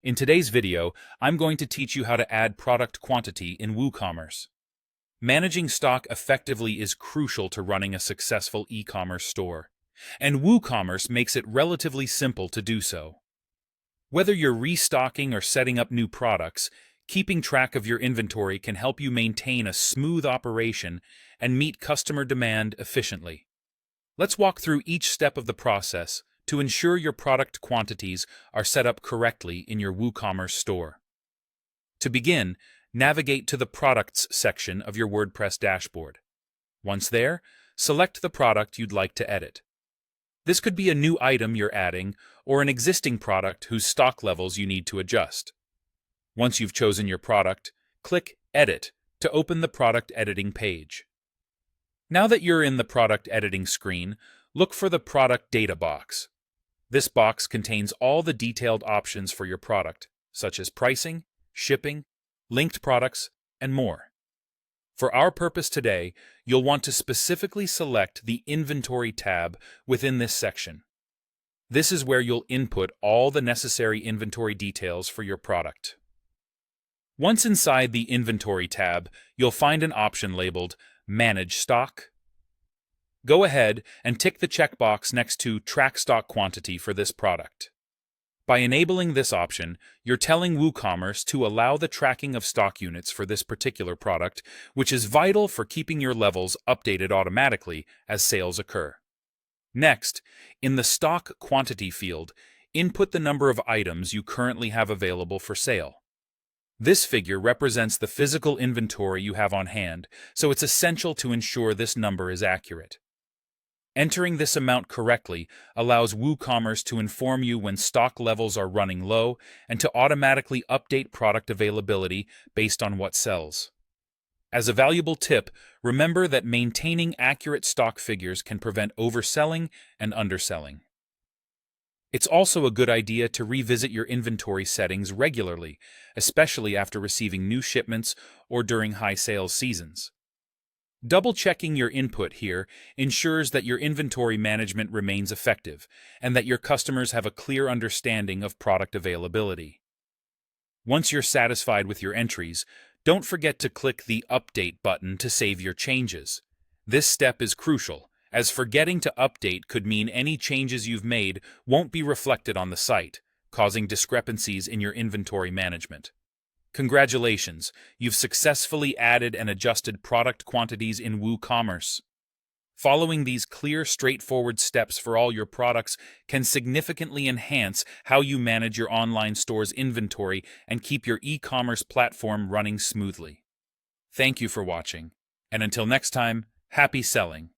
In today's video, I'm going to teach you how to add product quantity in WooCommerce. Managing stock effectively is crucial to running a successful e-commerce store, and WooCommerce makes it relatively simple to do so. Whether you're restocking or setting up new products, keeping track of your inventory can help you maintain a smooth operation and meet customer demand efficiently. Let's walk through each step of the process to ensure your product quantities are set up correctly in your WooCommerce store. To begin, navigate to the Products section of your WordPress dashboard. Once there, select the product you'd like to edit. This could be a new item you're adding or an existing product whose stock levels you need to adjust. Once you've chosen your product, click Edit to open the product editing page. Now that you're in the product editing screen, look for the Product Data box. This box contains all the detailed options for your product, such as pricing, shipping, linked products, and more. For our purpose today, you'll want to specifically select the Inventory tab within this section. This is where you'll input all the necessary inventory details for your product. Once inside the Inventory tab, you'll find an option labeled Manage Stock. Go ahead and tick the checkbox next to Track Stock Quantity for this product. By enabling this option, you're telling WooCommerce to allow the tracking of stock units for this particular product, which is vital for keeping your levels updated automatically as sales occur. Next, in the Stock Quantity field, input the number of items you currently have available for sale. This figure represents the physical inventory you have on hand, so it's essential to ensure this number is accurate. Entering this amount correctly allows WooCommerce to inform you when stock levels are running low and to automatically update product availability based on what sells. As a valuable tip, remember that maintaining accurate stock figures can prevent overselling and underselling. It's also a good idea to revisit your inventory settings regularly, especially after receiving new shipments or during high sales seasons. Double-checking your input here ensures that your inventory management remains effective and that your customers have a clear understanding of product availability. Once you're satisfied with your entries, don't forget to click the Update button to save your changes. This step is crucial, as forgetting to update could mean any changes you've made won't be reflected on the site, causing discrepancies in your inventory management. Congratulations, you've successfully added and adjusted product quantities in WooCommerce. Following these clear, straightforward steps for all your products can significantly enhance how you manage your online store's inventory and keep your e-commerce platform running smoothly. Thank you for watching, and until next time, happy selling!